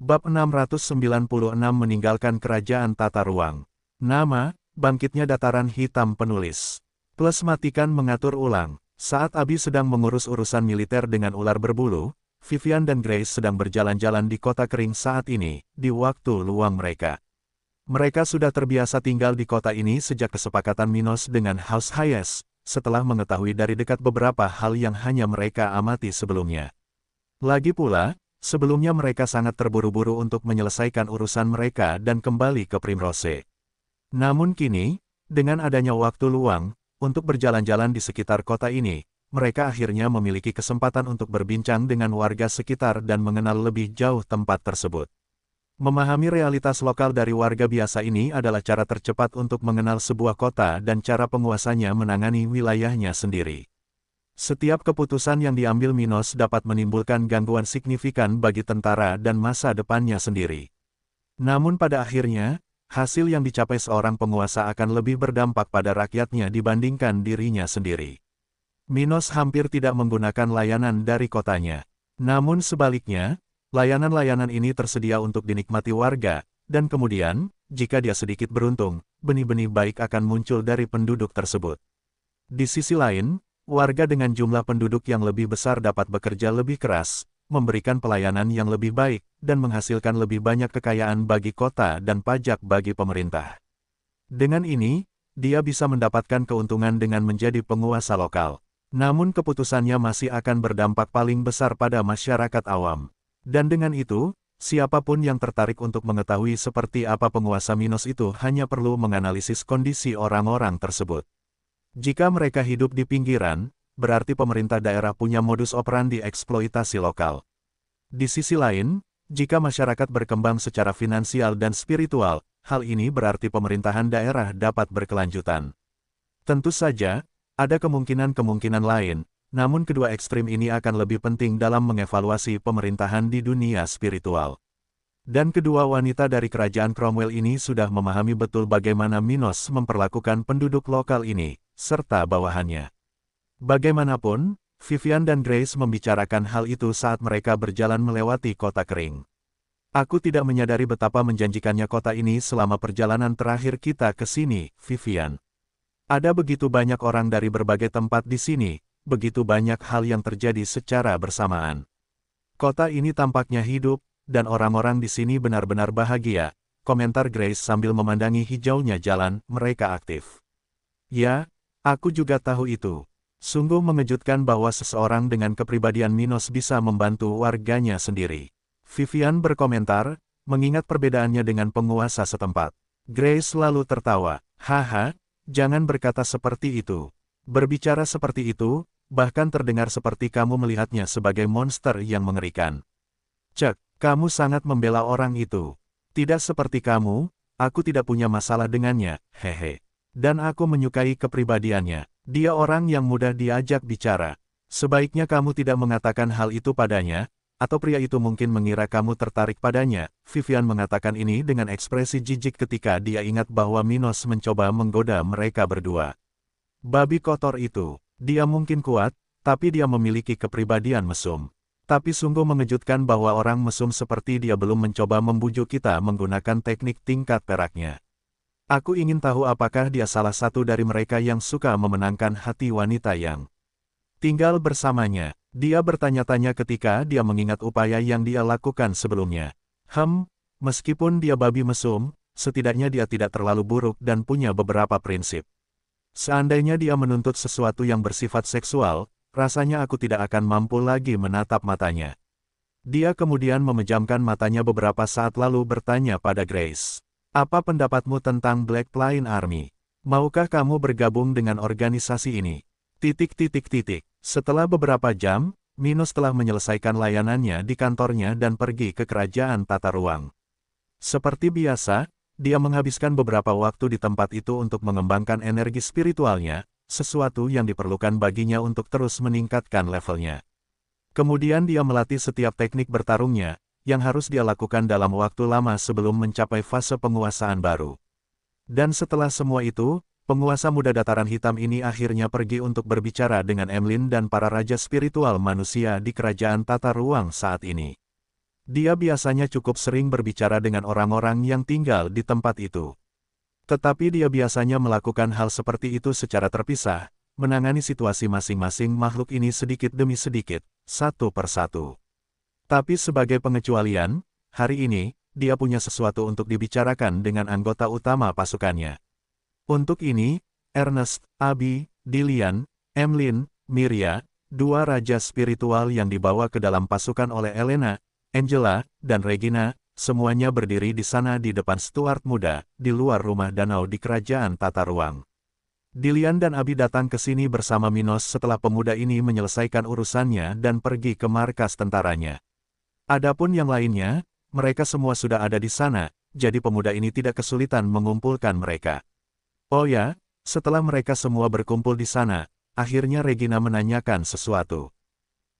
Bab 696 meninggalkan kerajaan tata ruang. Nama, bangkitnya dataran hitam penulis. Plus matikan mengatur ulang. Saat Abi sedang mengurus urusan militer dengan ular berbulu, Vivian dan Grace sedang berjalan-jalan di kota kering saat ini, di waktu luang mereka. Mereka sudah terbiasa tinggal di kota ini sejak kesepakatan Minos dengan House Hayes, setelah mengetahui dari dekat beberapa hal yang hanya mereka amati sebelumnya. Lagi pula, sebelumnya mereka sangat terburu-buru untuk menyelesaikan urusan mereka dan kembali ke Primrose. Namun kini, dengan adanya waktu luang, untuk berjalan-jalan di sekitar kota ini, mereka akhirnya memiliki kesempatan untuk berbincang dengan warga sekitar dan mengenal lebih jauh tempat tersebut. Memahami realitas lokal dari warga biasa ini adalah cara tercepat untuk mengenal sebuah kota dan cara penguasanya menangani wilayahnya sendiri. Setiap keputusan yang diambil Minos dapat menimbulkan gangguan signifikan bagi tentara dan masa depannya sendiri. Namun pada akhirnya, hasil yang dicapai seorang penguasa akan lebih berdampak pada rakyatnya dibandingkan dirinya sendiri. Minos hampir tidak menggunakan layanan dari kotanya. Namun sebaliknya, layanan-layanan ini tersedia untuk dinikmati warga, dan kemudian, jika dia sedikit beruntung, benih-benih baik akan muncul dari penduduk tersebut. Di sisi lain, warga dengan jumlah penduduk yang lebih besar dapat bekerja lebih keras, memberikan pelayanan yang lebih baik, dan menghasilkan lebih banyak kekayaan bagi kota dan pajak bagi pemerintah. Dengan ini, dia bisa mendapatkan keuntungan dengan menjadi penguasa lokal. Namun keputusannya masih akan berdampak paling besar pada masyarakat awam. Dan dengan itu, siapapun yang tertarik untuk mengetahui seperti apa penguasa Minos itu hanya perlu menganalisis kondisi orang-orang tersebut. Jika mereka hidup di pinggiran, berarti pemerintah daerah punya modus operandi eksploitasi lokal. Di sisi lain, jika masyarakat berkembang secara finansial dan spiritual, hal ini berarti pemerintahan daerah dapat berkelanjutan. Tentu saja, ada kemungkinan-kemungkinan lain, namun kedua ekstrim ini akan lebih penting dalam mengevaluasi pemerintahan di dunia spiritual. Dan kedua wanita dari kerajaan Cromwell ini sudah memahami betul bagaimana Minos memperlakukan penduduk lokal ini, serta bawahannya. Bagaimanapun, Vivian dan Grace membicarakan hal itu saat mereka berjalan melewati kota kering. Aku tidak menyadari betapa menjanjikannya kota ini selama perjalanan terakhir kita ke sini, Vivian. Ada begitu banyak orang dari berbagai tempat di sini, begitu banyak hal yang terjadi secara bersamaan. Kota ini tampaknya hidup, dan orang-orang di sini benar-benar bahagia, komentar Grace sambil memandangi hijaunya jalan, mereka aktif. Ya, aku juga tahu itu. Sungguh mengejutkan bahwa seseorang dengan kepribadian Minos bisa membantu warganya sendiri. Vivian berkomentar, mengingat perbedaannya dengan penguasa setempat. Grace lalu tertawa, haha, jangan berkata seperti itu. Berbicara seperti itu, bahkan terdengar seperti kamu melihatnya sebagai monster yang mengerikan. Cek, kamu sangat membela orang itu. Tidak seperti kamu, aku tidak punya masalah dengannya, hehe. Dan aku menyukai kepribadiannya. Dia orang yang mudah diajak bicara. Sebaiknya kamu tidak mengatakan hal itu padanya, atau pria itu mungkin mengira kamu tertarik padanya. Vivian mengatakan ini dengan ekspresi jijik ketika dia ingat bahwa Minos mencoba menggoda mereka berdua. Babi kotor itu. Dia mungkin kuat, tapi dia memiliki kepribadian mesum. Tapi sungguh mengejutkan bahwa orang mesum seperti dia belum mencoba membujuk kita menggunakan teknik tingkat peraknya. Aku ingin tahu apakah dia salah satu dari mereka yang suka memenangkan hati wanita yang tinggal bersamanya. Dia bertanya-tanya ketika dia mengingat upaya yang dia lakukan sebelumnya. Meskipun dia babi mesum, setidaknya dia tidak terlalu buruk dan punya beberapa prinsip. Seandainya dia menuntut sesuatu yang bersifat seksual, rasanya aku tidak akan mampu lagi menatap matanya. Dia kemudian memejamkan matanya beberapa saat lalu bertanya pada Grace. Apa pendapatmu tentang Black Plain Army? Maukah kamu bergabung dengan organisasi ini? Setelah beberapa jam, Minos telah menyelesaikan layanannya di kantornya dan pergi ke kerajaan tata ruang. Seperti biasa, dia menghabiskan beberapa waktu di tempat itu untuk mengembangkan energi spiritualnya, sesuatu yang diperlukan baginya untuk terus meningkatkan levelnya. Kemudian dia melatih setiap teknik bertarungnya, yang harus dia lakukan dalam waktu lama sebelum mencapai fase penguasaan baru. Dan setelah semua itu, penguasa muda dataran hitam ini akhirnya pergi untuk berbicara dengan Emlyn dan para raja spiritual manusia di kerajaan tata ruang saat ini. Dia biasanya cukup sering berbicara dengan orang-orang yang tinggal di tempat itu. Tetapi dia biasanya melakukan hal seperti itu secara terpisah, menangani situasi masing-masing makhluk ini sedikit demi sedikit, satu persatu. Tapi sebagai pengecualian, hari ini, dia punya sesuatu untuk dibicarakan dengan anggota utama pasukannya. Untuk ini, Ernest, Abby, Dillian, Emlyn, Miria, dua raja spiritual yang dibawa ke dalam pasukan oleh Elena, Angela, dan Regina, semuanya berdiri di sana di depan Stuart muda, di luar rumah danau di kerajaan Tata Ruang. Dillian dan Abby datang ke sini bersama Minos setelah pemuda ini menyelesaikan urusannya dan pergi ke markas tentaranya. Adapun yang lainnya, mereka semua sudah ada di sana, jadi pemuda ini tidak kesulitan mengumpulkan mereka. Oh ya, setelah mereka semua berkumpul di sana, akhirnya Regina menanyakan sesuatu.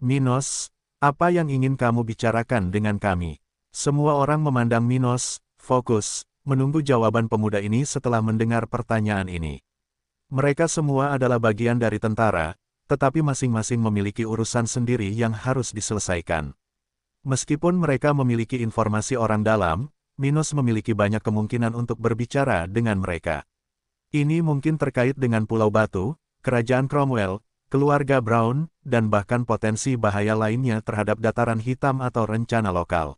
Minos, apa yang ingin kamu bicarakan dengan kami? Semua orang memandang Minos, fokus, menunggu jawaban pemuda ini setelah mendengar pertanyaan ini. Mereka semua adalah bagian dari tentara, tetapi masing-masing memiliki urusan sendiri yang harus diselesaikan. Meskipun mereka memiliki informasi orang dalam, Minos memiliki banyak kemungkinan untuk berbicara dengan mereka. Ini mungkin terkait dengan Pulau Batu, Kerajaan Cromwell, keluarga Brown, dan bahkan potensi bahaya lainnya terhadap dataran hitam atau rencana lokal.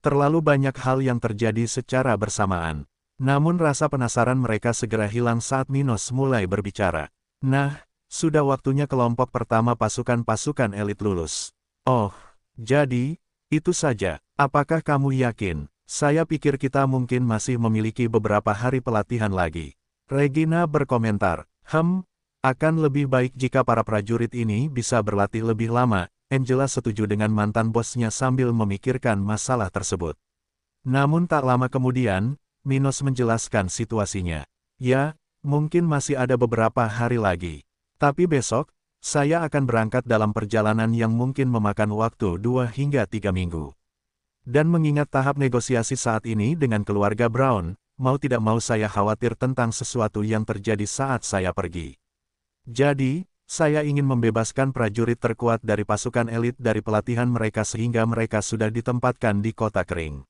Terlalu banyak hal yang terjadi secara bersamaan. Namun rasa penasaran mereka segera hilang saat Minos mulai berbicara. Nah, sudah waktunya kelompok pertama pasukan-pasukan elit lulus. Oh, jadi, itu saja. Apakah kamu yakin? Saya pikir kita mungkin masih memiliki beberapa hari pelatihan lagi. Regina berkomentar, akan lebih baik jika para prajurit ini bisa berlatih lebih lama. Angela setuju dengan mantan bosnya sambil memikirkan masalah tersebut. Namun tak lama kemudian, Minos menjelaskan situasinya. Ya, mungkin masih ada beberapa hari lagi. Tapi besok, saya akan berangkat dalam perjalanan yang mungkin memakan waktu 2 hingga 3 minggu. Dan mengingat tahap negosiasi saat ini dengan keluarga Brown, mau tidak mau saya khawatir tentang sesuatu yang terjadi saat saya pergi. Jadi, saya ingin membebaskan prajurit terkuat dari pasukan elit dari pelatihan mereka sehingga mereka sudah ditempatkan di kota kering.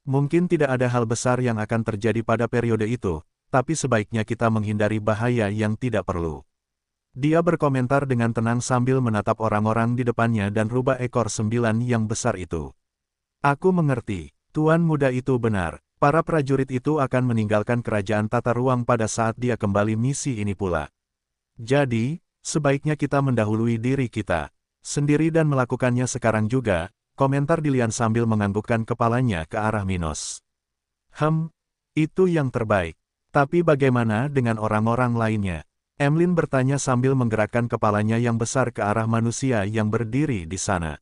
Mungkin tidak ada hal besar yang akan terjadi pada periode itu, tapi sebaiknya kita menghindari bahaya yang tidak perlu. Dia berkomentar dengan tenang sambil menatap orang-orang di depannya dan rubah ekor 9 yang besar itu. Aku mengerti, Tuan muda itu benar, para prajurit itu akan meninggalkan kerajaan Tata Ruang pada saat dia kembali misi ini pula. Jadi, sebaiknya kita mendahului diri kita sendiri dan melakukannya sekarang juga, komentar Dillian sambil menganggukkan kepalanya ke arah Minos. Itu yang terbaik. Tapi bagaimana dengan orang-orang lainnya? Emlyn bertanya sambil menggerakkan kepalanya yang besar ke arah manusia yang berdiri di sana.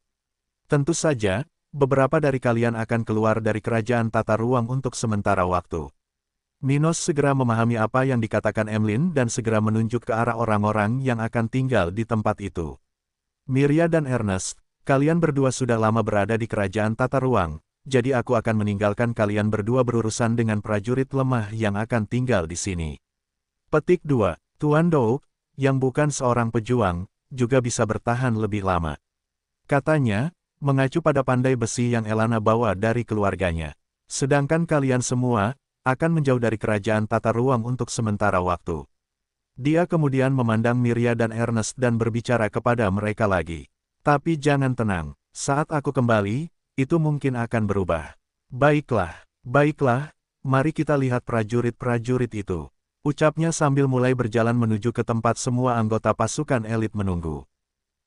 Tentu saja, beberapa dari kalian akan keluar dari kerajaan Tata Ruang untuk sementara waktu. Minos segera memahami apa yang dikatakan Emlyn dan segera menunjuk ke arah orang-orang yang akan tinggal di tempat itu. Miria dan Ernest, kalian berdua sudah lama berada di kerajaan Tata Ruang, jadi aku akan meninggalkan kalian berdua berurusan dengan prajurit lemah yang akan tinggal di sini. Petik 2. Tuan Doug, yang bukan seorang pejuang, juga bisa bertahan lebih lama. Katanya, mengacu pada pandai besi yang Elana bawa dari keluarganya. Sedangkan kalian semua akan menjauh dari kerajaan Tata Ruang untuk sementara waktu. Dia kemudian memandang Miria dan Ernest dan berbicara kepada mereka lagi. Tapi jangan tenang, saat aku kembali, itu mungkin akan berubah. Baiklah, mari kita lihat prajurit-prajurit itu. Ucapnya sambil mulai berjalan menuju ke tempat semua anggota pasukan elit menunggu.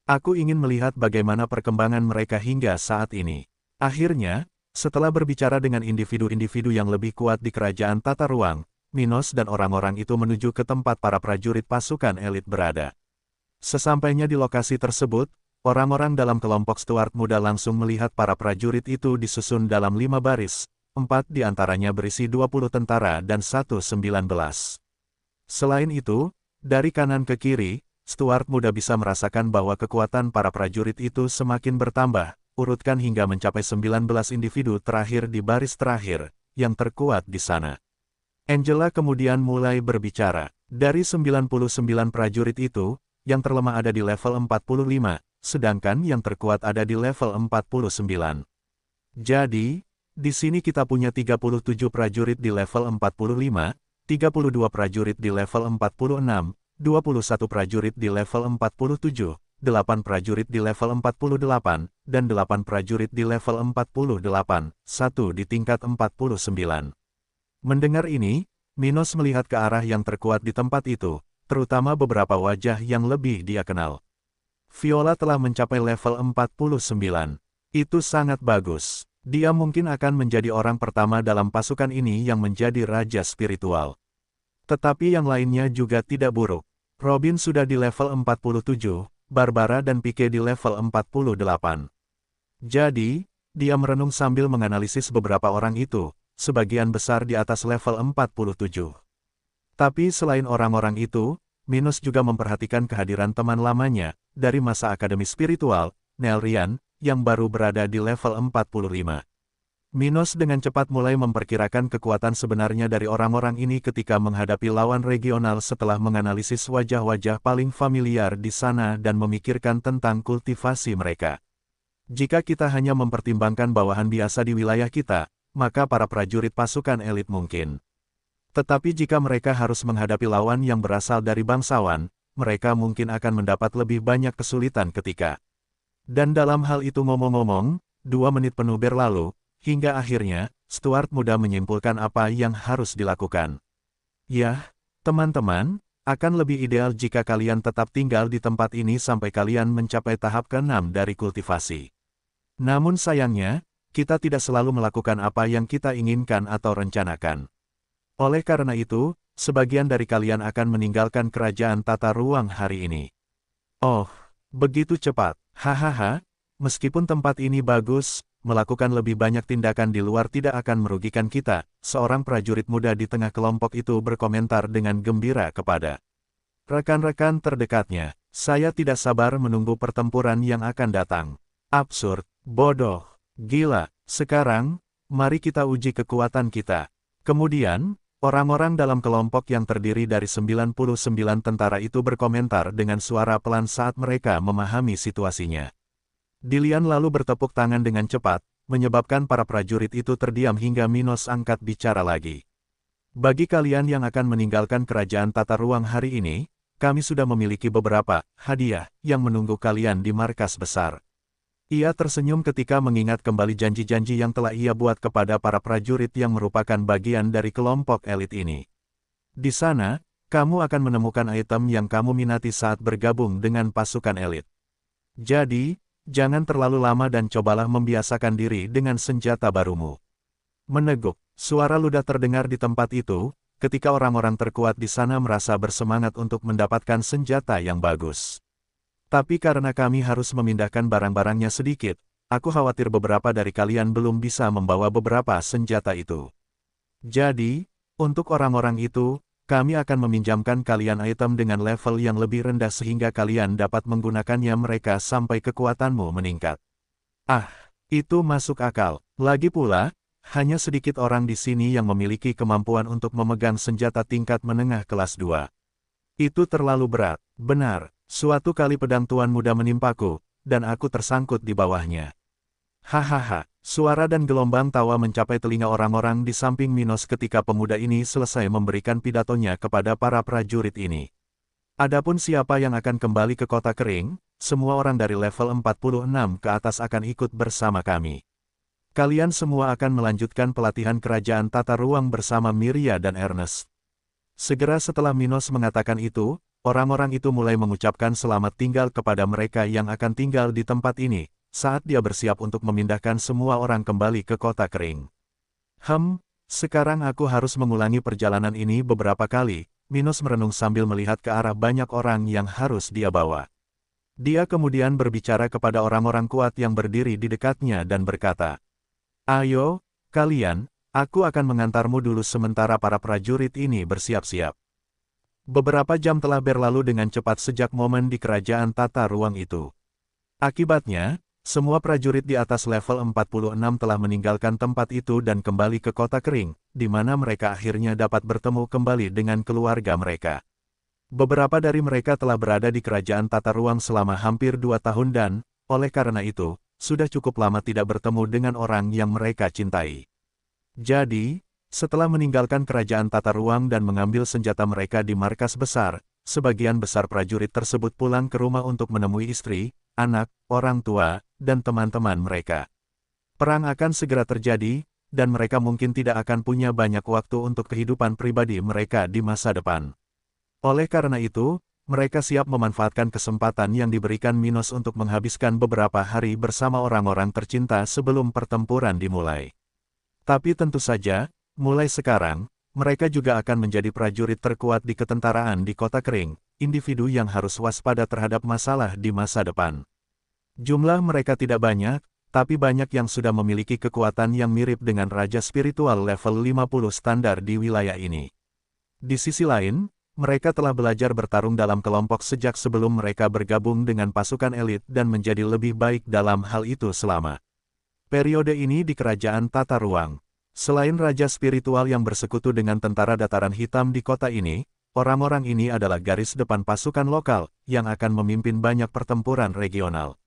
Aku ingin melihat bagaimana perkembangan mereka hingga saat ini. Akhirnya, setelah berbicara dengan individu-individu yang lebih kuat di kerajaan Tata Ruang, Minos dan orang-orang itu menuju ke tempat para prajurit pasukan elit berada. Sesampainya di lokasi tersebut, orang-orang dalam kelompok Stuart muda langsung melihat para prajurit itu disusun dalam 5 baris, 4 di antaranya berisi 20 tentara dan 1 19. Selain itu, dari kanan ke kiri, Stuart muda bisa merasakan bahwa kekuatan para prajurit itu semakin bertambah. Urutkan hingga mencapai 19 individu terakhir di baris terakhir, yang terkuat di sana. Angela kemudian mulai berbicara. Dari 99 prajurit itu, yang terlemah ada di level 45, sedangkan yang terkuat ada di level 49. Jadi, di sini kita punya 37 prajurit di level 45, 32 prajurit di level 46, 21 prajurit di level 47, 8 prajurit di level 48, dan 8 prajurit di level 48, 1 di tingkat 49. Mendengar ini, Minos melihat ke arah yang terkuat di tempat itu, terutama beberapa wajah yang lebih dia kenal. Viola telah mencapai level 49. Itu sangat bagus. Dia mungkin akan menjadi orang pertama dalam pasukan ini yang menjadi raja spiritual. Tetapi yang lainnya juga tidak buruk. Robin sudah di level 47, Barbara dan Pike di level 48. Jadi, dia merenung sambil menganalisis beberapa orang itu, sebagian besar di atas level 47. Tapi selain orang-orang itu, Minos juga memperhatikan kehadiran teman lamanya, dari masa akademi spiritual, Nelrian, yang baru berada di level 45. Minos dengan cepat mulai memperkirakan kekuatan sebenarnya dari orang-orang ini ketika menghadapi lawan regional setelah menganalisis wajah-wajah paling familiar di sana dan memikirkan tentang kultivasi mereka. Jika kita hanya mempertimbangkan bawahan biasa di wilayah kita, maka para prajurit pasukan elit mungkin. Tetapi jika mereka harus menghadapi lawan yang berasal dari bangsawan, mereka mungkin akan mendapat lebih banyak kesulitan ketika. Dan dalam hal itu ngomong-ngomong, 2 menit penuh berlalu, hingga akhirnya, Stuart muda menyimpulkan apa yang harus dilakukan. Yah, teman-teman, akan lebih ideal jika kalian tetap tinggal di tempat ini sampai kalian mencapai tahap ke-6 dari kultivasi. Namun sayangnya, kita tidak selalu melakukan apa yang kita inginkan atau rencanakan. Oleh karena itu, sebagian dari kalian akan meninggalkan kerajaan tata ruang hari ini. Oh, begitu cepat. Hahaha, meskipun tempat ini bagus, melakukan lebih banyak tindakan di luar tidak akan merugikan kita, seorang prajurit muda di tengah kelompok itu berkomentar dengan gembira kepada rekan-rekan terdekatnya. Saya tidak sabar menunggu pertempuran yang akan datang. Absurd, bodoh, gila. Sekarang, mari kita uji kekuatan kita. Kemudian, orang-orang dalam kelompok yang terdiri dari 99 tentara itu berkomentar dengan suara pelan saat mereka memahami situasinya. Dilian lalu bertepuk tangan dengan cepat, menyebabkan para prajurit itu terdiam hingga Minos angkat bicara lagi. Bagi kalian yang akan meninggalkan kerajaan tata ruang hari ini, kami sudah memiliki beberapa hadiah yang menunggu kalian di markas besar. Ia tersenyum ketika mengingat kembali janji-janji yang telah ia buat kepada para prajurit yang merupakan bagian dari kelompok elit ini. Di sana, kamu akan menemukan item yang kamu minati saat bergabung dengan pasukan elit. Jadi, jangan terlalu lama dan cobalah membiasakan diri dengan senjata barumu. Meneguk, suara ludah terdengar di tempat itu, ketika orang-orang terkuat di sana merasa bersemangat untuk mendapatkan senjata yang bagus. Tapi karena kami harus memindahkan barang-barangnya sedikit, aku khawatir beberapa dari kalian belum bisa membawa beberapa senjata itu. Jadi, untuk orang-orang itu, kami akan meminjamkan kalian item dengan level yang lebih rendah sehingga kalian dapat menggunakannya mereka sampai kekuatanmu meningkat. Ah, itu masuk akal. Lagi pula, hanya sedikit orang di sini yang memiliki kemampuan untuk memegang senjata tingkat menengah kelas 2. Itu terlalu berat, benar. Suatu kali pedang tuan muda menimpaku, dan aku tersangkut di bawahnya. Hahaha, suara dan gelombang tawa mencapai telinga orang-orang di samping Minos ketika pemuda ini selesai memberikan pidatonya kepada para prajurit ini. Adapun siapa yang akan kembali ke kota kering, semua orang dari level 46 ke atas akan ikut bersama kami. Kalian semua akan melanjutkan pelatihan kerajaan tata ruang bersama Miria dan Ernest. Segera setelah Minos mengatakan itu, orang-orang itu mulai mengucapkan selamat tinggal kepada mereka yang akan tinggal di tempat ini, saat dia bersiap untuk memindahkan semua orang kembali ke kota kering. Sekarang aku harus mengulangi perjalanan ini beberapa kali, Minos merenung sambil melihat ke arah banyak orang yang harus dia bawa. Dia kemudian berbicara kepada orang-orang kuat yang berdiri di dekatnya dan berkata, "Ayo, kalian, aku akan mengantarmu dulu sementara para prajurit ini bersiap-siap." Beberapa jam telah berlalu dengan cepat sejak momen di kerajaan tata ruang itu. Akibatnya, semua prajurit di atas level 46 telah meninggalkan tempat itu dan kembali ke kota kering, di mana mereka akhirnya dapat bertemu kembali dengan keluarga mereka. Beberapa dari mereka telah berada di kerajaan tata ruang selama hampir 2 tahun dan, oleh karena itu, sudah cukup lama tidak bertemu dengan orang yang mereka cintai. Jadi, setelah meninggalkan kerajaan tata ruang dan mengambil senjata mereka di markas besar, sebagian besar prajurit tersebut pulang ke rumah untuk menemui istri, anak, orang tua, dan teman-teman mereka. Perang akan segera terjadi, dan mereka mungkin tidak akan punya banyak waktu untuk kehidupan pribadi mereka di masa depan. Oleh karena itu, mereka siap memanfaatkan kesempatan yang diberikan Minos untuk menghabiskan beberapa hari bersama orang-orang tercinta sebelum pertempuran dimulai. Tapi tentu saja, mulai sekarang, mereka juga akan menjadi prajurit terkuat di ketentaraan di Kota Kering, individu yang harus waspada terhadap masalah di masa depan. Jumlah mereka tidak banyak, tapi banyak yang sudah memiliki kekuatan yang mirip dengan Raja Spiritual level 50 standar di wilayah ini. Di sisi lain, mereka telah belajar bertarung dalam kelompok sejak sebelum mereka bergabung dengan pasukan elit dan menjadi lebih baik dalam hal itu selama periode ini di Kerajaan Tata Ruang. Selain Raja Spiritual yang bersekutu dengan tentara dataran hitam di kota ini, orang-orang ini adalah garis depan pasukan lokal yang akan memimpin banyak pertempuran regional.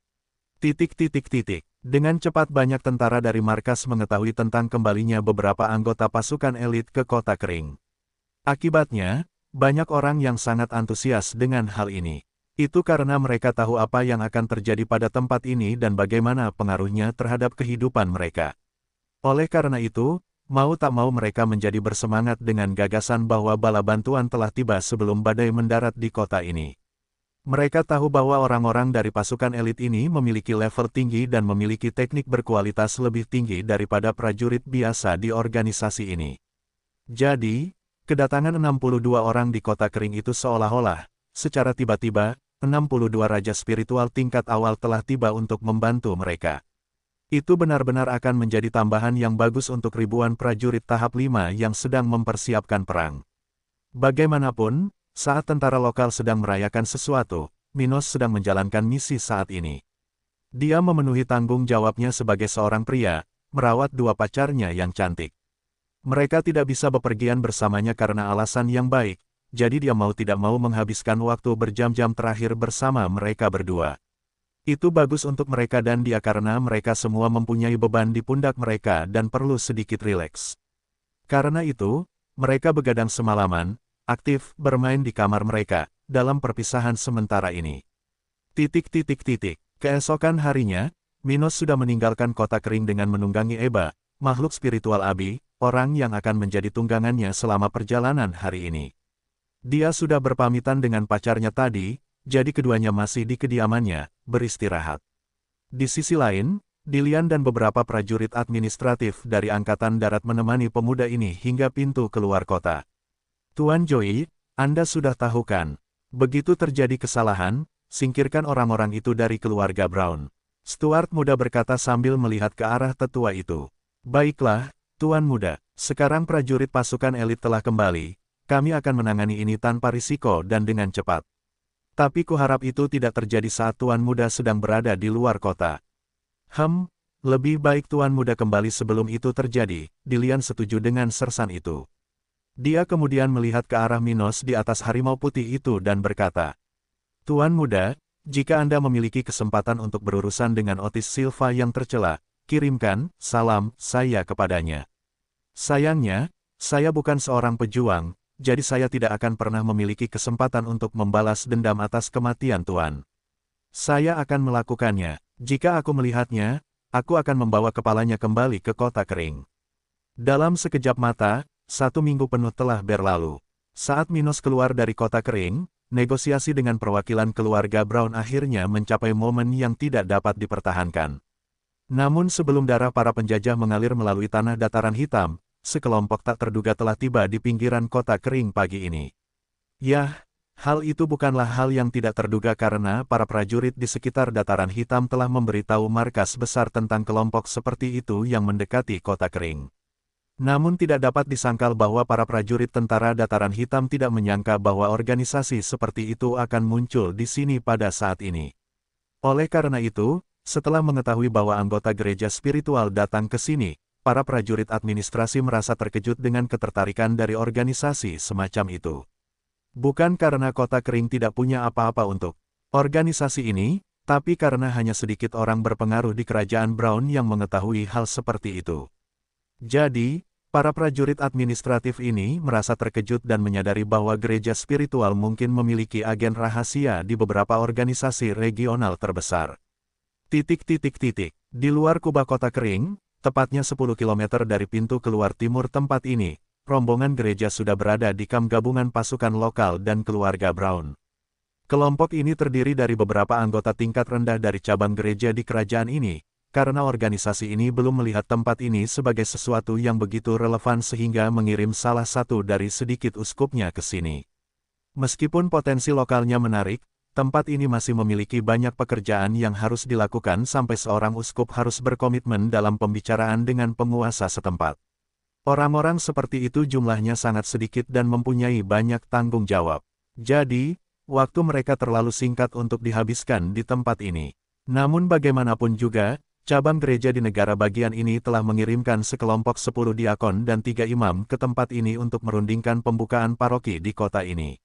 Dengan cepat banyak tentara dari markas mengetahui tentang kembalinya beberapa anggota pasukan elit ke Kota Kering. Akibatnya, banyak orang yang sangat antusias dengan hal ini. Itu karena mereka tahu apa yang akan terjadi pada tempat ini dan bagaimana pengaruhnya terhadap kehidupan mereka. Oleh karena itu, mau tak mau mereka menjadi bersemangat dengan gagasan bahwa bala bantuan telah tiba sebelum badai mendarat di kota ini. Mereka tahu bahwa orang-orang dari pasukan elit ini memiliki level tinggi dan memiliki teknik berkualitas lebih tinggi daripada prajurit biasa di organisasi ini. Jadi, kedatangan 62 orang di Kota Kering itu seolah-olah, secara tiba-tiba, 62 raja spiritual tingkat awal telah tiba untuk membantu mereka. Itu benar-benar akan menjadi tambahan yang bagus untuk ribuan prajurit tahap 5 yang sedang mempersiapkan perang. Bagaimanapun, saat tentara lokal sedang merayakan sesuatu, Minos sedang menjalankan misi saat ini. Dia memenuhi tanggung jawabnya sebagai seorang pria, merawat dua pacarnya yang cantik. Mereka tidak bisa bepergian bersamanya karena alasan yang baik, jadi dia mau tidak mau menghabiskan waktu berjam-jam terakhir bersama mereka berdua. Itu bagus untuk mereka dan dia karena mereka semua mempunyai beban di pundak mereka dan perlu sedikit rileks. Karena itu, mereka begadang semalaman, aktif bermain di kamar mereka, dalam perpisahan sementara ini. Keesokan harinya, Minos sudah meninggalkan Kota Kering dengan menunggangi Eba, makhluk spiritual Abi, orang yang akan menjadi tunggangannya selama perjalanan hari ini. Dia sudah berpamitan dengan pacarnya tadi, jadi keduanya masih di kediamannya, beristirahat. Di sisi lain, Dilian dan beberapa prajurit administratif dari Angkatan Darat menemani pemuda ini hingga pintu keluar kota. Tuan Joey, Anda sudah tahu kan? Begitu terjadi kesalahan, singkirkan orang-orang itu dari keluarga Brown. Stuart muda berkata sambil melihat ke arah tetua itu. Baiklah, Tuan muda, sekarang prajurit pasukan elit telah kembali, kami akan menangani ini tanpa risiko dan dengan cepat. Tapi kuharap itu tidak terjadi saat Tuan muda sedang berada di luar kota. Lebih baik Tuan muda kembali sebelum itu terjadi, Dilian setuju dengan sersan itu. Dia kemudian melihat ke arah Minos di atas harimau putih itu dan berkata, Tuan muda, jika Anda memiliki kesempatan untuk berurusan dengan Otis Silva yang tercela, kirimkan salam saya kepadanya. Sayangnya, saya bukan seorang pejuang, jadi saya tidak akan pernah memiliki kesempatan untuk membalas dendam atas kematian Tuan. Saya akan melakukannya, jika aku melihatnya, aku akan membawa kepalanya kembali ke Kota Kering. Dalam sekejap mata, 1 minggu penuh telah berlalu. Saat Minos keluar dari Kota Kering, negosiasi dengan perwakilan keluarga Brown akhirnya mencapai momen yang tidak dapat dipertahankan. Namun sebelum darah para penjajah mengalir melalui tanah dataran hitam, sekelompok tak terduga telah tiba di pinggiran Kota Kering pagi ini. Yah, hal itu bukanlah hal yang tidak terduga karena para prajurit di sekitar dataran hitam telah memberitahu markas besar tentang kelompok seperti itu yang mendekati Kota Kering. Namun tidak dapat disangkal bahwa para prajurit tentara dataran hitam tidak menyangka bahwa organisasi seperti itu akan muncul di sini pada saat ini. Oleh karena itu, setelah mengetahui bahwa anggota gereja spiritual datang ke sini, para prajurit administrasi merasa terkejut dengan ketertarikan dari organisasi semacam itu. Bukan karena Kota Kering tidak punya apa-apa untuk organisasi ini, Tapi karena hanya sedikit orang berpengaruh di kerajaan Brown yang mengetahui hal seperti itu. Jadi, para prajurit administratif ini merasa terkejut dan menyadari bahwa gereja spiritual mungkin memiliki agen rahasia di beberapa organisasi regional terbesar. Di luar kubah kota kering, tepatnya 10 km dari pintu keluar timur tempat ini, rombongan gereja sudah berada di kamp gabungan pasukan lokal dan keluarga Brown. Kelompok ini terdiri dari beberapa anggota tingkat rendah dari cabang gereja di kerajaan ini, karena organisasi ini belum melihat tempat ini sebagai sesuatu yang begitu relevan sehingga mengirim salah satu dari sedikit uskupnya ke sini. Meskipun potensi lokalnya menarik, tempat ini masih memiliki banyak pekerjaan yang harus dilakukan sampai seorang uskup harus berkomitmen dalam pembicaraan dengan penguasa setempat. Orang-orang seperti itu jumlahnya sangat sedikit dan mempunyai banyak tanggung jawab. Jadi, waktu mereka terlalu singkat untuk dihabiskan di tempat ini. Namun bagaimanapun juga, cabang gereja di negara bagian ini telah mengirimkan sekelompok 10 diakon dan 3 imam ke tempat ini untuk merundingkan pembukaan paroki di kota ini.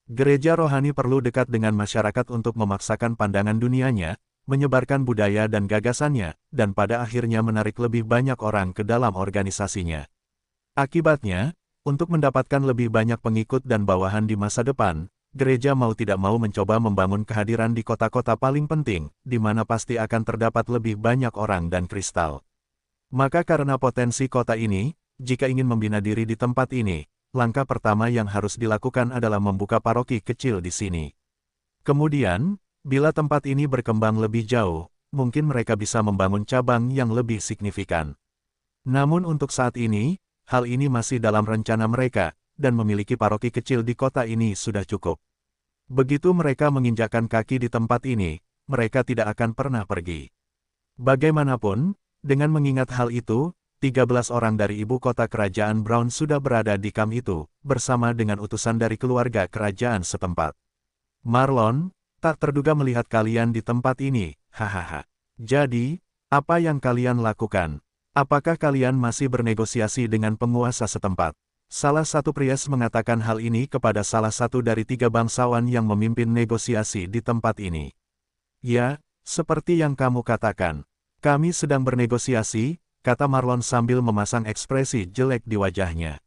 Gereja rohani perlu dekat dengan masyarakat untuk memaksakan pandangan dunianya, menyebarkan budaya dan gagasannya, dan pada akhirnya menarik lebih banyak orang ke dalam organisasinya. Akibatnya, untuk mendapatkan lebih banyak pengikut dan bawahan di masa depan, gereja mau tidak mau mencoba membangun kehadiran di kota-kota paling penting, di mana pasti akan terdapat lebih banyak orang dan kristal. Maka karena potensi kota ini, jika ingin membina diri di tempat ini, langkah pertama yang harus dilakukan adalah membuka paroki kecil di sini. Kemudian, bila tempat ini berkembang lebih jauh, mungkin mereka bisa membangun cabang yang lebih signifikan. Namun untuk saat ini, hal ini masih dalam rencana mereka, dan memiliki paroki kecil di kota ini sudah cukup. Begitu mereka menginjakkan kaki di tempat ini, mereka tidak akan pernah pergi. Bagaimanapun, dengan mengingat hal itu, 13 orang dari ibu kota kerajaan Brown sudah berada di kamp itu, bersama dengan utusan dari keluarga kerajaan setempat. Marlon, tak terduga melihat kalian di tempat ini, hahaha. Jadi, apa yang kalian lakukan? Apakah kalian masih bernegosiasi dengan penguasa setempat? Salah satu priest mengatakan hal ini kepada salah satu dari 3 bangsawan yang memimpin negosiasi di tempat ini. Ya, seperti yang kamu katakan. Kami sedang bernegosiasi, kata Marlon sambil memasang ekspresi jelek di wajahnya.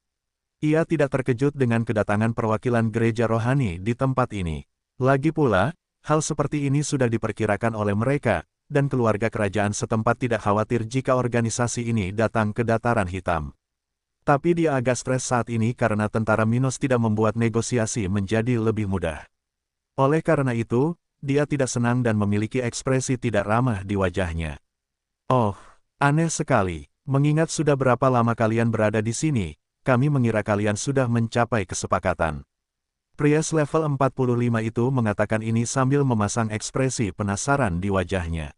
Ia tidak terkejut dengan kedatangan perwakilan gereja rohani di tempat ini. Lagi pula, hal seperti ini sudah diperkirakan oleh mereka, dan keluarga kerajaan setempat tidak khawatir jika organisasi ini datang ke dataran hitam. Tapi dia agak stres saat ini karena tentara Minos tidak membuat negosiasi menjadi lebih mudah. Oleh karena itu, dia tidak senang dan memiliki ekspresi tidak ramah di wajahnya. Oh, aneh sekali. Mengingat sudah berapa lama kalian berada di sini, kami mengira kalian sudah mencapai kesepakatan. Pria level 45 itu mengatakan ini sambil memasang ekspresi penasaran di wajahnya.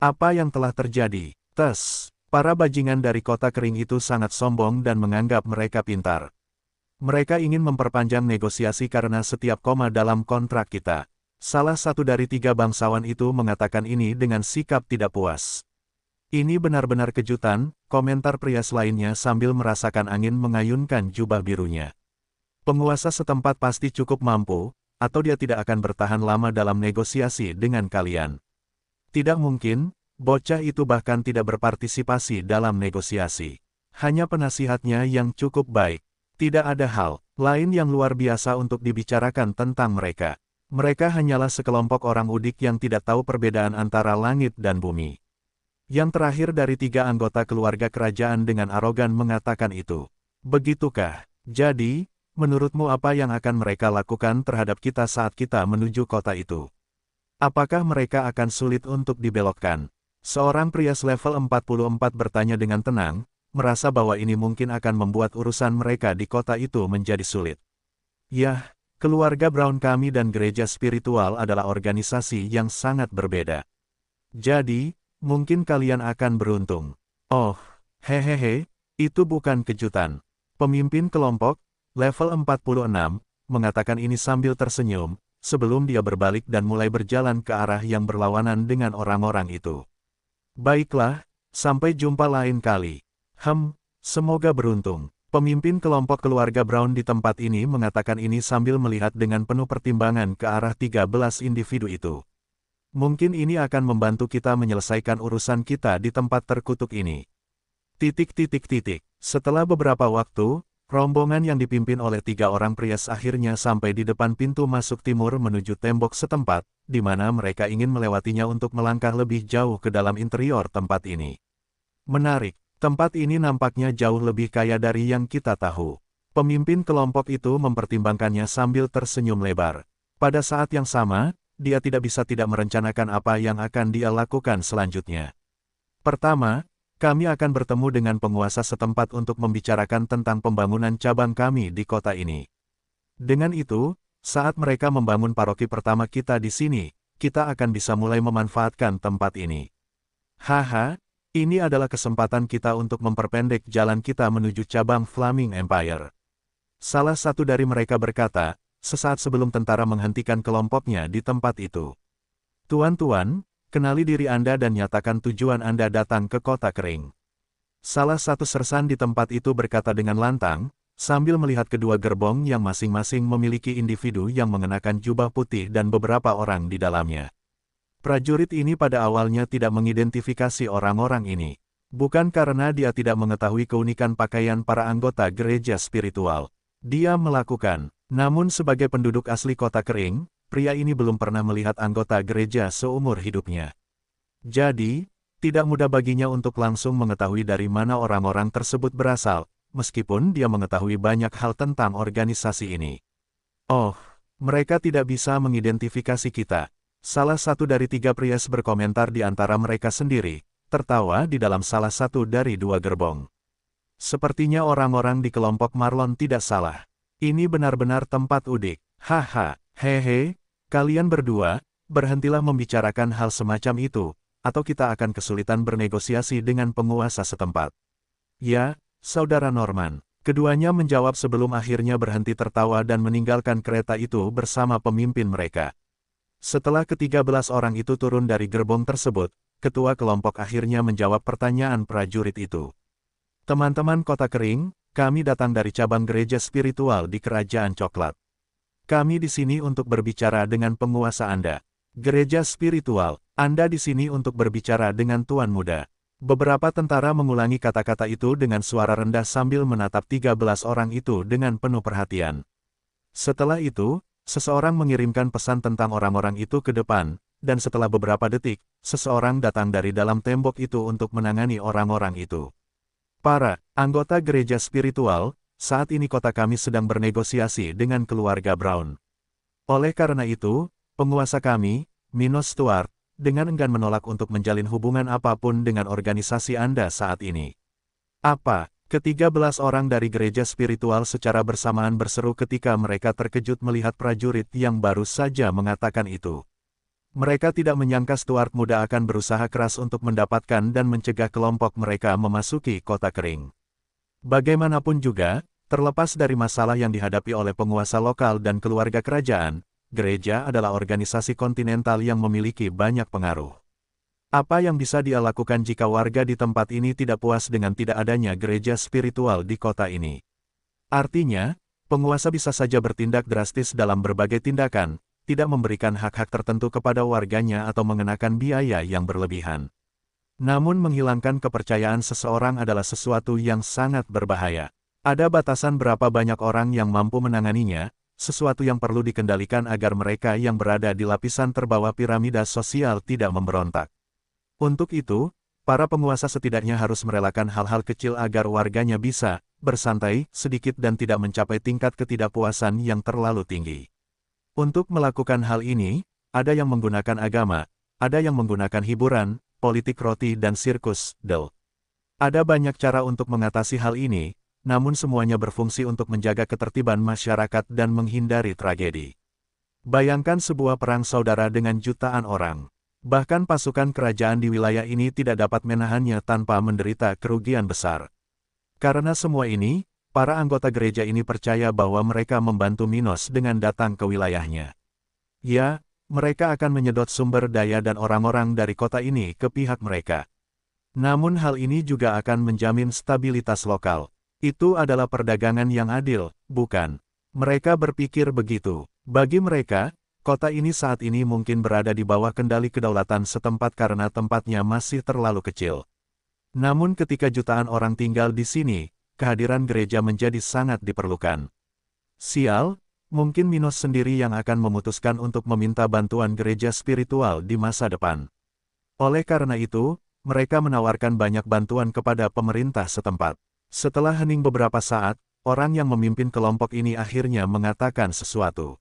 Apa yang telah terjadi? Tes. Para bajingan dari kota kering itu sangat sombong dan menganggap mereka pintar. Mereka ingin memperpanjang negosiasi karena setiap koma dalam kontrak kita. Salah satu dari 3 bangsawan itu mengatakan ini dengan sikap tidak puas. Ini benar-benar kejutan, komentar prias lainnya sambil merasakan angin mengayunkan jubah birunya. Penguasa setempat pasti cukup mampu, atau dia tidak akan bertahan lama dalam negosiasi dengan kalian. Tidak mungkin. Bocah itu bahkan tidak berpartisipasi dalam negosiasi. Hanya penasihatnya yang cukup baik. Tidak ada hal lain yang luar biasa untuk dibicarakan tentang mereka. Mereka hanyalah sekelompok orang udik yang tidak tahu perbedaan antara langit dan bumi. Yang terakhir dari 3 anggota keluarga kerajaan dengan arogan mengatakan itu. Begitukah? Jadi, menurutmu apa yang akan mereka lakukan terhadap kita saat kita menuju kota itu? Apakah mereka akan sulit untuk dibelokkan? Seorang pria level 44 bertanya dengan tenang, merasa bahwa ini mungkin akan membuat urusan mereka di kota itu menjadi sulit. Yah, keluarga Brown kami dan gereja spiritual adalah organisasi yang sangat berbeda. Jadi, mungkin kalian akan beruntung. Oh, hehehe, itu bukan kejutan. Pemimpin kelompok, level 46, mengatakan ini sambil tersenyum, sebelum dia berbalik dan mulai berjalan ke arah yang berlawanan dengan orang-orang itu. Baiklah, sampai jumpa lain kali. Semoga beruntung. Pemimpin kelompok keluarga Brown di tempat ini mengatakan ini sambil melihat dengan penuh pertimbangan ke arah 13 individu itu. Mungkin ini akan membantu kita menyelesaikan urusan kita di tempat terkutuk ini. Setelah beberapa waktu, rombongan yang dipimpin oleh 3 orang prias akhirnya sampai di depan pintu masuk timur menuju tembok setempat, di mana mereka ingin melewatinya untuk melangkah lebih jauh ke dalam interior tempat ini. Menarik, tempat ini nampaknya jauh lebih kaya dari yang kita tahu. Pemimpin kelompok itu mempertimbangkannya sambil tersenyum lebar. Pada saat yang sama, dia tidak bisa tidak merencanakan apa yang akan dia lakukan selanjutnya. Pertama, kami akan bertemu dengan penguasa setempat untuk membicarakan tentang pembangunan cabang kami di kota ini. Dengan itu, saat mereka membangun paroki pertama kita di sini, kita akan bisa mulai memanfaatkan tempat ini. Haha, ini adalah kesempatan kita untuk memperpendek jalan kita menuju cabang Flaming Empire. Salah satu dari mereka berkata, sesaat sebelum tentara menghentikan kelompoknya di tempat itu. Tuan-tuan, kenali diri Anda dan nyatakan tujuan Anda datang ke kota kering. Salah satu sersan di tempat itu berkata dengan lantang, sambil melihat kedua gerbong yang masing-masing memiliki individu yang mengenakan jubah putih dan beberapa orang di dalamnya. Prajurit ini pada awalnya tidak mengidentifikasi orang-orang ini. Bukan karena dia tidak mengetahui keunikan pakaian para anggota gereja spiritual. Dia melakukan. Namun sebagai penduduk asli kota kering, pria ini belum pernah melihat anggota gereja seumur hidupnya. Jadi, tidak mudah baginya untuk langsung mengetahui dari mana orang-orang tersebut berasal, meskipun dia mengetahui banyak hal tentang organisasi ini. Oh, mereka tidak bisa mengidentifikasi kita. Salah satu dari 3 prias berkomentar di antara mereka sendiri, tertawa di dalam salah satu dari 2 gerbong. Sepertinya orang-orang di kelompok Marlon tidak salah. Ini benar-benar tempat udik. Haha, hehe, kalian berdua, berhentilah membicarakan hal semacam itu, atau kita akan kesulitan bernegosiasi dengan penguasa setempat. Ya, Saudara Norman. Keduanya menjawab sebelum akhirnya berhenti tertawa dan meninggalkan kereta itu bersama pemimpin mereka. Setelah ke-13 orang itu turun dari gerbong tersebut, ketua kelompok akhirnya menjawab pertanyaan prajurit itu. Teman-teman kota kering, kami datang dari cabang gereja spiritual di Kerajaan Coklat. Kami di sini untuk berbicara dengan penguasa Anda. Gereja spiritual, Anda di sini untuk berbicara dengan Tuan Muda. Beberapa tentara mengulangi kata-kata itu dengan suara rendah sambil menatap 13 orang itu dengan penuh perhatian. Setelah itu, seseorang mengirimkan pesan tentang orang-orang itu ke depan, dan setelah beberapa detik, seseorang datang dari dalam tembok itu untuk menangani orang-orang itu. Para anggota gereja spiritual, saat ini kota kami sedang bernegosiasi dengan keluarga Brown. Oleh karena itu, penguasa kami, Minos Stuart, dengan enggan menolak untuk menjalin hubungan apapun dengan organisasi Anda saat ini. Apa? Ke-13 orang dari gereja spiritual secara bersamaan berseru ketika mereka terkejut melihat prajurit yang baru saja mengatakan itu. Mereka tidak menyangka Stuart muda akan berusaha keras untuk mendapatkan dan mencegah kelompok mereka memasuki kota kering. Bagaimanapun juga, terlepas dari masalah yang dihadapi oleh penguasa lokal dan keluarga kerajaan, gereja adalah organisasi kontinental yang memiliki banyak pengaruh. Apa yang bisa dia lakukan jika warga di tempat ini tidak puas dengan tidak adanya gereja spiritual di kota ini? Artinya, penguasa bisa saja bertindak drastis dalam berbagai tindakan, tidak memberikan hak-hak tertentu kepada warganya atau mengenakan biaya yang berlebihan. Namun menghilangkan kepercayaan seseorang adalah sesuatu yang sangat berbahaya. Ada batasan berapa banyak orang yang mampu menanganinya, sesuatu yang perlu dikendalikan agar mereka yang berada di lapisan terbawah piramida sosial tidak memberontak. Untuk itu, para penguasa setidaknya harus merelakan hal-hal kecil agar warganya bisa bersantai sedikit dan tidak mencapai tingkat ketidakpuasan yang terlalu tinggi. Untuk melakukan hal ini, ada yang menggunakan agama, ada yang menggunakan hiburan, politik roti dan sirkus, Ada banyak cara untuk mengatasi hal ini, namun semuanya berfungsi untuk menjaga ketertiban masyarakat dan menghindari tragedi. Bayangkan sebuah perang saudara dengan jutaan orang. Bahkan pasukan kerajaan di wilayah ini tidak dapat menahannya tanpa menderita kerugian besar. Karena semua ini, para anggota gereja ini percaya bahwa mereka membantu Minos dengan datang ke wilayahnya. Ya, mereka akan menyedot sumber daya dan orang-orang dari kota ini ke pihak mereka. Namun hal ini juga akan menjamin stabilitas lokal. Itu adalah perdagangan yang adil, bukan? Mereka berpikir begitu. Bagi mereka, Kota ini saat ini mungkin berada di bawah kendali kedaulatan setempat karena tempatnya masih terlalu kecil. Namun ketika jutaan orang tinggal di sini, kehadiran gereja menjadi sangat diperlukan. Sial, mungkin Minos sendiri yang akan memutuskan untuk meminta bantuan gereja spiritual di masa depan. Oleh karena itu, mereka menawarkan banyak bantuan kepada pemerintah setempat. Setelah hening beberapa saat, orang yang memimpin kelompok ini akhirnya mengatakan sesuatu.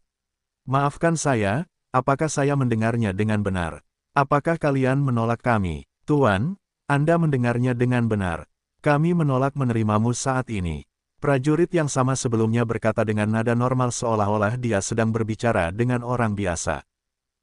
Maafkan saya, apakah saya mendengarnya dengan benar? Apakah kalian menolak kami? Tuan, Anda mendengarnya dengan benar. Kami menolak menerimamu saat ini. Prajurit yang sama sebelumnya berkata dengan nada normal seolah-olah dia sedang berbicara dengan orang biasa.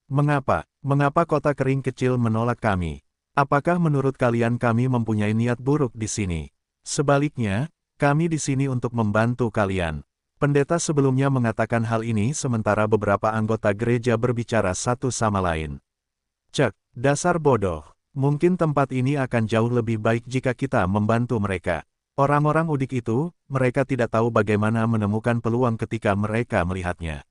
Mengapa? Mengapa kota kering kecil menolak kami? Apakah menurut kalian kami mempunyai niat buruk di sini? Sebaliknya, kami di sini untuk membantu kalian. Pendeta sebelumnya mengatakan hal ini sementara beberapa anggota gereja berbicara satu sama lain. Cek, dasar bodoh. Mungkin tempat ini akan jauh lebih baik jika kita membantu mereka. Orang-orang udik itu, mereka tidak tahu bagaimana menemukan peluang ketika mereka melihatnya.